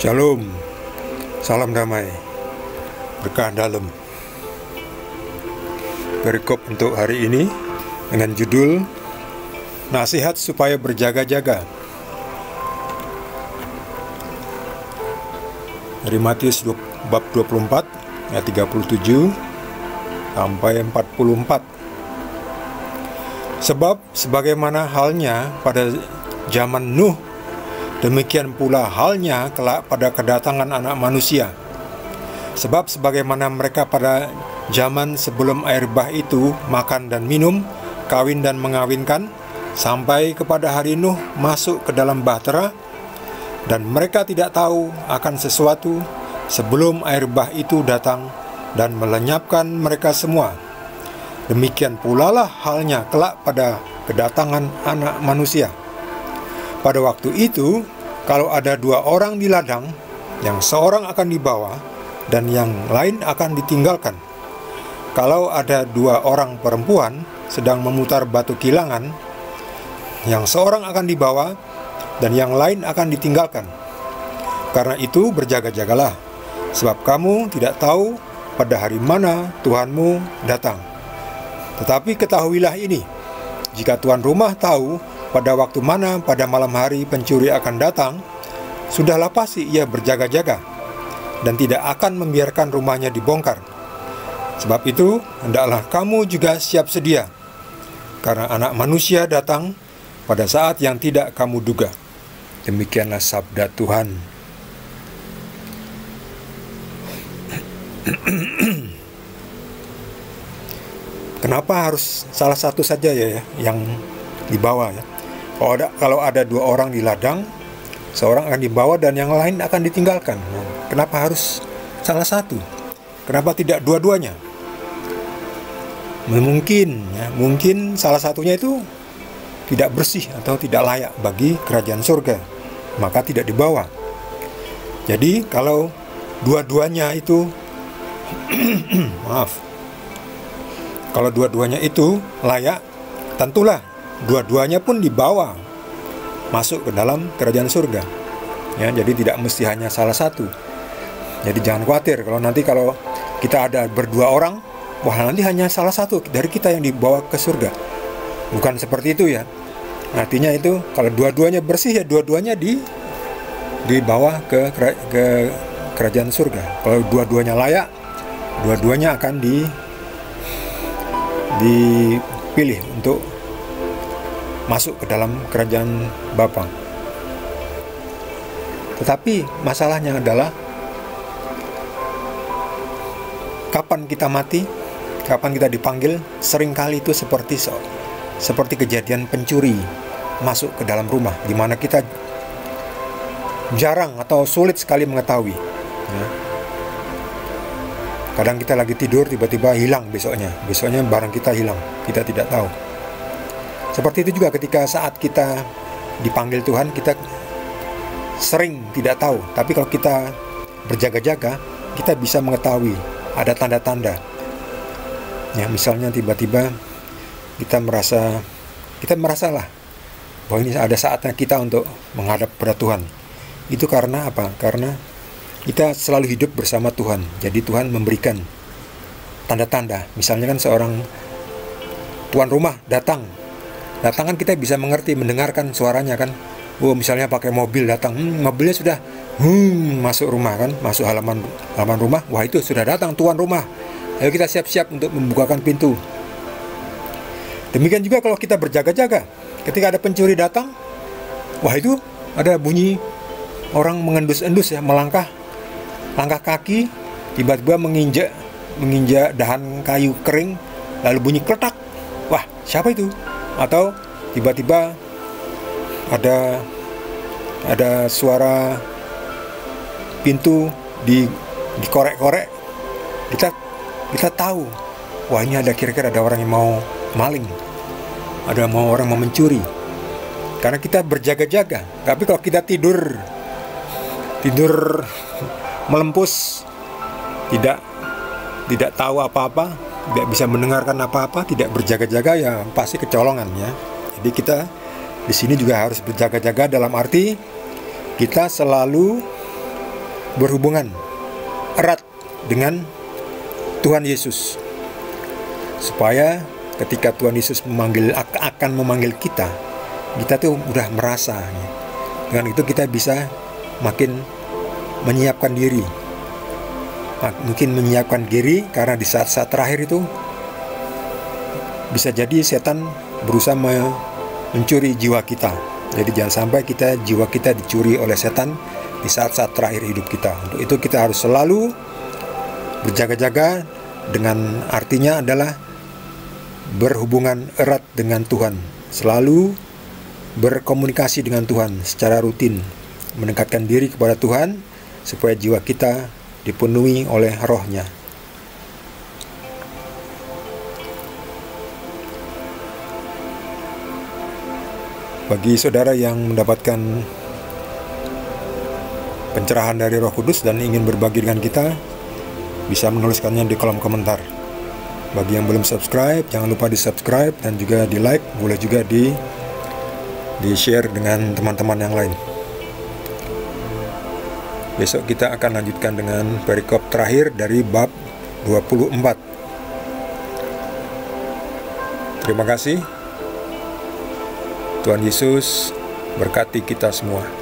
Shalom, salam damai, berkah dalam. Perikop untuk hari ini dengan judul Nasihat supaya berjaga-jaga. Dari Matius bab 24 ayat 37 sampai 44. Sebab sebagaimana halnya pada zaman Nuh, demikian pula halnya kelak pada kedatangan Anak Manusia. Sebab sebagaimana mereka pada zaman sebelum air bah itu makan dan minum, kawin dan mengawinkan, sampai kepada hari Nuh masuk ke dalam bahtera, dan mereka tidak tahu akan sesuatu sebelum air bah itu datang dan melenyapkan mereka semua. Demikian pula lah halnya kelak pada kedatangan Anak Manusia. Pada waktu itu, kalau ada dua orang di ladang, yang seorang akan dibawa dan yang lain akan ditinggalkan. Kalau ada dua orang perempuan sedang memutar batu kilangan, yang seorang akan dibawa dan yang lain akan ditinggalkan. Karena itu berjaga-jagalah, sebab kamu tidak tahu pada hari mana Tuhanmu datang. Tetapi ketahuilah ini, jika tuan rumah tahu pada waktu mana pada malam hari pencuri akan datang, sudahlah pasti ia berjaga-jaga dan tidak akan membiarkan rumahnya dibongkar. Sebab itu, hendaklah kamu juga siap sedia, karena Anak Manusia datang pada saat yang tidak kamu duga. Demikianlah sabda Tuhan. Kenapa harus salah satu saja ya yang dibawa ya? Kalau ada dua orang di ladang, seorang akan dibawa dan yang lain akan ditinggalkan. Kenapa harus salah satu? Kenapa tidak dua-duanya? Mungkin salah satunya itu tidak bersih atau tidak layak bagi kerajaan surga, maka tidak dibawa. Jadi kalau dua-duanya itu kalau dua-duanya itu layak, tentulah dua-duanya pun dibawa masuk ke dalam kerajaan surga. Ya, jadi tidak mesti hanya salah satu. Jadi jangan khawatir kalau kita ada berdua orang, wah nanti hanya salah satu dari kita yang dibawa ke surga. Bukan seperti itu ya. Artinya itu kalau dua-duanya bersih ya dua-duanya dibawa ke kerajaan surga. Kalau dua-duanya layak, dua-duanya akan dipilih untuk masuk ke dalam kerajaan Bapa. Tetapi masalahnya adalah kapan kita mati, kapan kita dipanggil, seringkali itu seperti kejadian pencuri masuk ke dalam rumah, di mana kita jarang atau sulit sekali mengetahui. Ya. Kadang kita lagi tidur, tiba-tiba hilang besoknya barang kita hilang, kita tidak tahu. Seperti itu juga ketika saat kita dipanggil Tuhan, kita sering tidak tahu. Tapi kalau kita berjaga-jaga, kita bisa mengetahui ada tanda-tanda. Ya, misalnya tiba-tiba kita merasalah bahwa ini ada saatnya kita untuk menghadap kepada Tuhan. Itu karena apa? Karena kita selalu hidup bersama Tuhan. Jadi Tuhan memberikan tanda-tanda. Misalnya kan seorang tuan rumah datang kan kita bisa mengerti, mendengarkan suaranya kan. Misalnya pakai mobil datang, mobilnya sudah masuk rumah kan, masuk halaman rumah. Wah, itu sudah datang tuan rumah. Ayo kita siap-siap untuk membukakan pintu. Demikian juga kalau kita berjaga-jaga, ketika ada pencuri datang, wah itu ada bunyi orang mengendus-endus ya, langkah kaki, tiba-tiba menginjak dahan kayu kering, lalu bunyi kletak. Wah, siapa itu? Atau tiba-tiba ada suara pintu dikorek-korek. Kita tahu, wah ini kira-kira ada orang yang mau maling, mau orang mau mencuri. Karena kita berjaga-jaga. Tapi kalau kita tidur melempus, tidak tahu apa-apa, tidak bisa mendengarkan apa-apa, tidak berjaga-jaga, ya pasti kecolongan ya. Jadi kita di sini juga harus berjaga-jaga dalam arti kita selalu berhubungan erat dengan Tuhan Yesus, supaya ketika Tuhan Yesus akan memanggil kita tuh udah merasa. Dengan itu kita bisa makin menyiapkan diri. Mungkin menyiapkan diri karena di saat-saat terakhir itu bisa jadi setan berusaha mencuri jiwa kita. Jadi jangan sampai jiwa kita dicuri oleh setan di saat-saat terakhir hidup kita. Untuk itu kita harus selalu berjaga-jaga, dengan artinya adalah berhubungan erat dengan Tuhan, selalu berkomunikasi dengan Tuhan secara rutin, mendekatkan diri kepada Tuhan supaya jiwa kita dipenuhi oleh Roh-Nya. Bagi saudara yang mendapatkan pencerahan dari Roh Kudus dan ingin berbagi dengan kita, bisa menuliskannya di kolom komentar. Bagi yang belum subscribe, jangan lupa di subscribe dan juga di like, boleh juga di share dengan teman-teman yang lain. Besok kita akan lanjutkan dengan perikop terakhir dari bab 24. Terima kasih. Tuhan Yesus berkati kita semua.